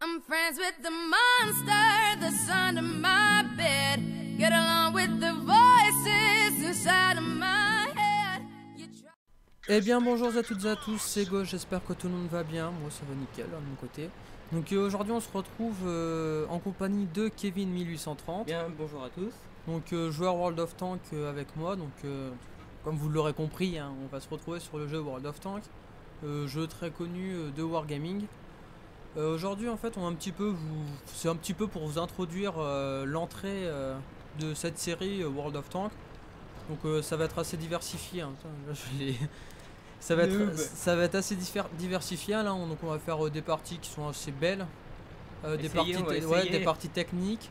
I'm friends with the monster that's under my bed. Get along with the voices inside of my head. Eh bien bonjour à toutes et à tous, c'est Gauche, j'espère que tout le monde va bien, moi ça va nickel de mon côté. Donc aujourd'hui on se retrouve en compagnie de Kevin 1830. Bien, bonjour à tous. Donc joueur World of Tank avec moi, donc comme vous l'aurez compris, hein, on va se retrouver sur le jeu World of Tank. Jeu très connu de Wargaming. Aujourd'hui en fait on va c'est un petit peu pour vous introduire l'entrée de cette série World of Tank. Donc ça va être assez diversifié, hein. Putain, là, ça va être assez diversifié là, donc on va faire des parties qui sont assez belles, des parties techniques.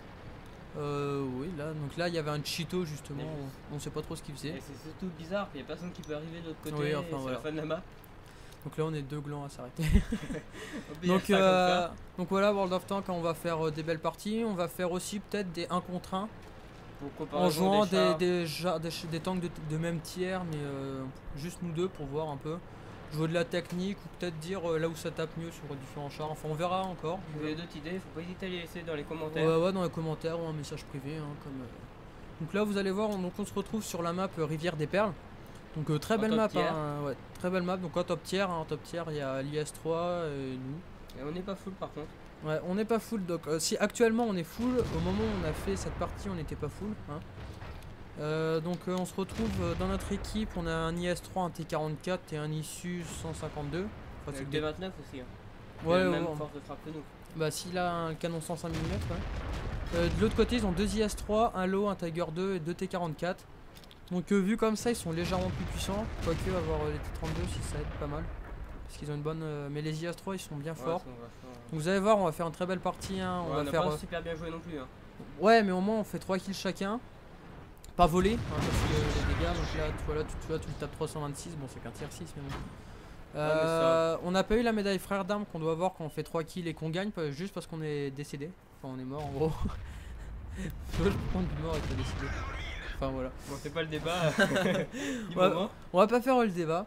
Oui là, donc là il y avait un Cheeto justement, on sait pas trop ce qu'il faisait. C'est surtout bizarre, il n'y a personne qui peut arriver de l'autre côté, oui, enfin, c'est voilà. la fin de la map. Donc là on est deux glands à s'arrêter. donc voilà, World of Tank, on va faire des belles parties, on va faire aussi peut-être des 1 contre 1. En jouant des tanks de même tiers, mais juste nous deux pour voir un peu. Jouer de la technique ou peut-être dire là où ça tape mieux sur différents chars. Enfin on verra encore. Vous avez d'autres idées, faut pas hésiter à les laisser dans les commentaires. Ouais, dans les commentaires ou un message privé. Hein, Donc là vous allez voir, on se retrouve sur la map Rivière des Perles. Donc très belle map, hein, très belle map. Donc en top tier, il y a l'IS3 et nous. Et on n'est pas full par contre. Ouais, on n'est pas full, donc si actuellement on est full, au moment où on a fait cette partie on n'était pas full, hein. Donc on se retrouve dans notre équipe, on a un IS-3, un T-44 et un ISU 152. Enfin, le T-29 aussi, hein. Ouais, même force de frappe que nous. Bah s'il a un canon 105 mm, ouais. De l'autre côté ils ont 2 IS-3, un LO, un Tiger 2 et 2 T-44. Donc vu comme ça ils sont légèrement plus puissants, quoique avoir les T-32 si ça aide pas mal. Parce qu'ils ont une bonne... mais les IS-3 ils sont bien forts. Donc vous allez voir, on va faire une très belle partie, hein. On va faire pas super bien joué non plus, hein. Ouais, mais au moins on fait 3 kills chacun. Pas volé, hein, parce que les dégâts, donc là tu le tapes 326, bon c'est qu'un tier 6 mais bon. On n'a pas eu la médaille frère d'armes qu'on doit avoir quand on fait 3 kills et qu'on gagne, juste parce qu'on est décédé. Enfin on est mort en gros. Je peux prendre du mort et pas décédé. Enfin voilà. Bon c'est pas le débat. On va pas faire le débat.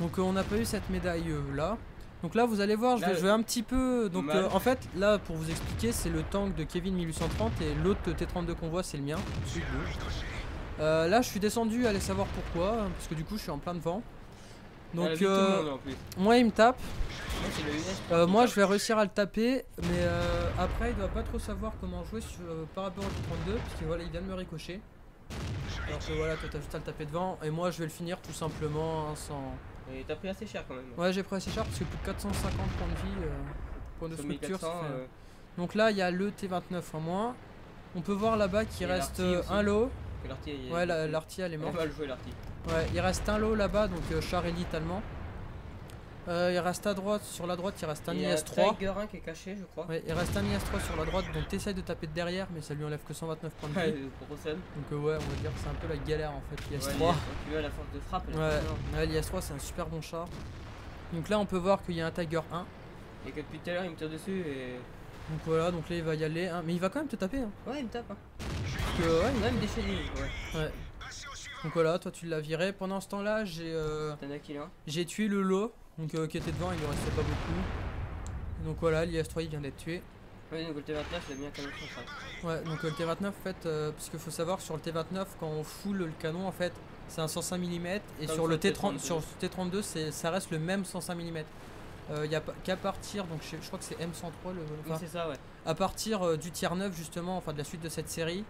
Donc on n'a pas eu cette médaille là. Donc là vous allez voir, je vais jouer un petit peu. Donc en fait là pour vous expliquer, c'est le tank de Kevin 1830 et l'autre T32 qu'on voit c'est le mien. Là je suis descendu, allez savoir pourquoi, parce que du coup je suis en plein devant. Donc moi il me tape. Moi je vais réussir à le taper, mais après il doit pas trop savoir comment jouer par rapport au T32, parce que voilà il vient de me ricocher. Alors que voilà, toi t'as juste à le taper devant, et moi je vais le finir tout simplement hein, sans... Et t'as pris assez cher quand même. Ouais j'ai pris assez cher parce que plus de 450 points de vie, points de structure. 1400, Donc là il y a le T29 en moins. On peut voir là-bas qu'il reste un lot. Ouais l'arty elle est morte. On va le jouer l'arty. Ouais il reste un lot là-bas, donc char élite allemand. Il reste à droite, sur la droite il reste un IS-3. Tiger 1 qui est caché je crois. Ouais il reste un IS-3 sur la droite, donc t'essayes de taper de derrière mais ça lui enlève que 129 points de vie. Donc ouais on va dire que c'est un peu la galère en fait l'IS-3. Ouais, tu as la force de frappe. Ouais l'IS-3 c'est un super bon char. Donc là on peut voir qu'il y a un Tiger 1. Et que depuis tout à l'heure il me tire dessus et... Donc voilà, donc là il va y aller, hein. Mais il va quand même te taper hein. Ouais il me tape hein. Parce que, ouais, il va me déchaîner. Ouais. Donc voilà, toi tu l'as viré. Pendant ce temps là j'ai tué le lot. Donc qui était devant, il ne restait pas beaucoup. Donc voilà, l'IS-3 il vient d'être tué. Ouais donc le T29 il a mis un canon 105. Ouais donc le T29 en fait, parce qu'il faut savoir sur le T29 quand on full le canon en fait c'est un 105 mm. Et sur le T32 ça reste le même 105 mm. Il n'y a qu'à partir, donc je crois que c'est M103 oui, c'est ça ouais. À partir du tier 9 justement, enfin de la suite de cette série,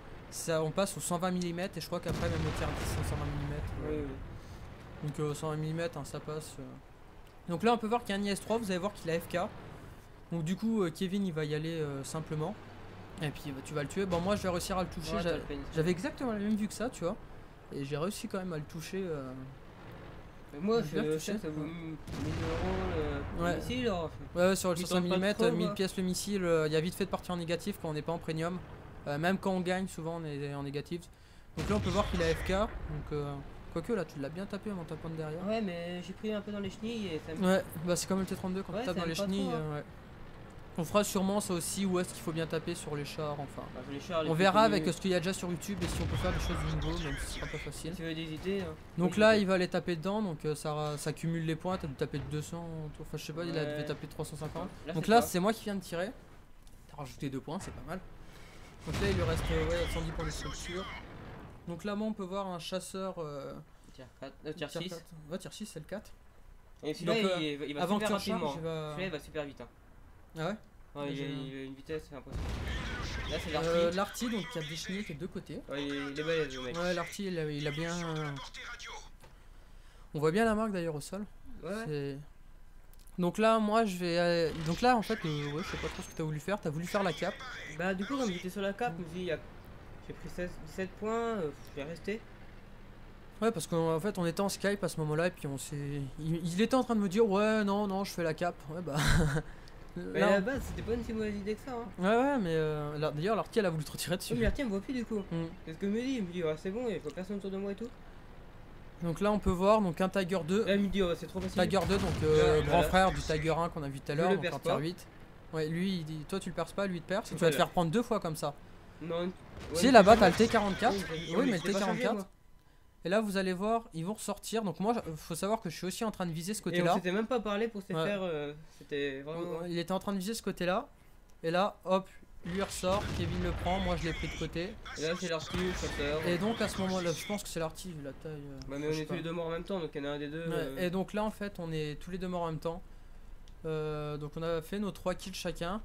on passe au 120 mm et je crois qu'après même au tier 10 c'est 120 mm. Oui. Donc 120 mm hein, ça passe. Donc là on peut voir qu'il y a un IS-3, vous allez voir qu'il a FK. Donc du coup Kevin il va y aller simplement. Et puis tu vas le tuer. Bon moi je vais réussir à le toucher, j'avais exactement la même vue que ça tu vois. Et j'ai réussi quand même à le toucher. Mais moi je sais que ça vaut 1000 € le missile. Ouais sur le 105 mm, 1000 pièces le missile, il y a vite fait de partir en négatif quand on n'est pas en premium. Même quand on gagne souvent on est en négatif. Donc là on peut voir qu'il a FK. Donc quoique là tu l'as bien tapé en tapant de derrière. Ouais mais j'ai pris un peu dans les chenilles et ça me... Ouais bah c'est comme le T32 quand tu tapes dans les chenilles. Ouais. On fera sûrement ça aussi, où est-ce qu'il faut bien taper sur les chars, enfin. Bah, les chars, on verra avec ce qu'il y a déjà sur YouTube et si on peut faire des choses de nouveau, même si ce sera pas facile. Si tu veux hésiter, hein. Donc là il va aller taper dedans, donc ça cumule les points, t'as dû taper de 200, enfin je sais pas, il a dû taper de 350. Donc là c'est moi qui viens de tirer. Rajouter 2 points, c'est pas mal. Donc là il lui reste ouais, 110 points de structure. Donc là-bas on peut voir un chasseur Tier 4, tier 6. 4. Ouais, tier 6 c'est le 4. Et celui-là il va avant super que tu rapidement. recharges, Celui-là il va super vite. Hein. Ah ouais. Ouais, il a une vitesse impressionnante. Là c'est l'arty. L'arty donc qui a déchaîné qui est de deux côtés. Ouais, il est balèze le mec. Ouais, l'arty il a bien. On voit bien la marque d'ailleurs au sol. Ouais. Donc là, moi je vais. Donc là, en fait, ouais, je sais pas trop ce que t'as voulu faire. T'as voulu faire la cape. Bah, du coup, comme j'étais sur la cape, je me suis dit, j'ai pris 17 points, je vais rester. Ouais, parce qu'en fait, on était en Skype à ce moment-là et puis on s'est. Il était en train de me dire, ouais, non, je fais la cape. Ouais, bah. Mais à la base, c'était pas une si mauvaise idée que ça. Hein. Ouais, mais d'ailleurs, l'arty elle a voulu te retirer dessus. Oui, mais l'arty elle me voit plus du coup. C'est ce que me dit, il me dit, ouais, c'est bon, il faut personne autour de moi et tout. Donc là on peut voir donc un Tiger 2. Là il me dit c'est trop facile. Tiger 2 donc grand frère du Tiger 1 qu'on a vu tout à l'heure, donc en tier 8. Ouais lui il dit toi tu le perces pas, lui il te perce et tu vas te faire prendre 2 fois comme ça. Non. Ouais, si là-bas t'as le T44. Oui mais le T44. Et là vous allez voir ils vont ressortir. Donc moi faut savoir que je suis aussi en train de viser ce côté là. Et on s'était même pas parlé pour se faire c'était vraiment. Il était en train de viser ce côté là. Et là hop lui ressort, Kevin le prend, moi je l'ai pris de côté. Et là c'est l'arty, le chasseur. Et donc à ce moment là, je pense que c'est l'arty vu la taille. Bah mais on est tous les deux morts en même temps, donc il y en a un des deux. Et donc là en fait on est tous les deux morts en même temps. Donc on a fait nos 3 kills chacun.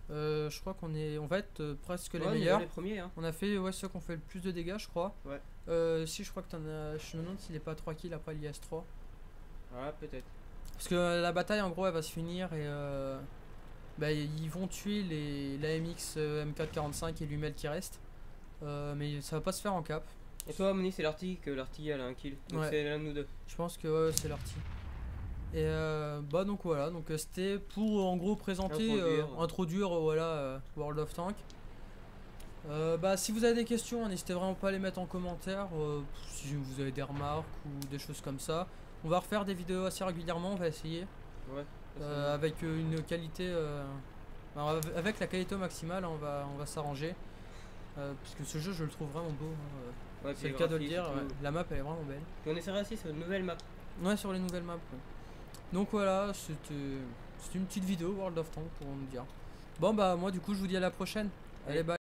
Je crois qu'on va être presque les meilleurs. Les premiers, hein. On a fait ceux qui ont fait le plus de dégâts je crois. Ouais. Si je crois que t'en as. Je me demande s'il est pas à 3 kills après l'IS3. Ouais peut-être. Parce que la bataille en gros elle va se finir et bah, ils vont tuer l'AMX M445 et l'Humel qui reste. Mais ça va pas se faire en cap. Et toi Moni c'est l'arty, que l'arty elle a un kill. Donc c'est l'un de nous deux. Je pense que ouais, c'est l'arty. Et bah donc voilà, donc c'était pour en gros présenter, introduire voilà World of Tanks. Bah si vous avez des questions, n'hésitez vraiment pas à les mettre en commentaire. Si vous avez des remarques ou des choses comme ça. On va refaire des vidéos assez régulièrement, on va essayer. Ouais. Avec une qualité avec la qualité maximale on va s'arranger parce que ce jeu je le trouve vraiment beau hein. C'est le cas de le dire, la map elle est vraiment belle. Et on essaiera aussi sur une nouvelle map. Ouais, sur les nouvelles maps donc voilà, c'était une petite vidéo World of Tanks pour me dire. Bon bah moi du coup je vous dis à la prochaine. Allez bye.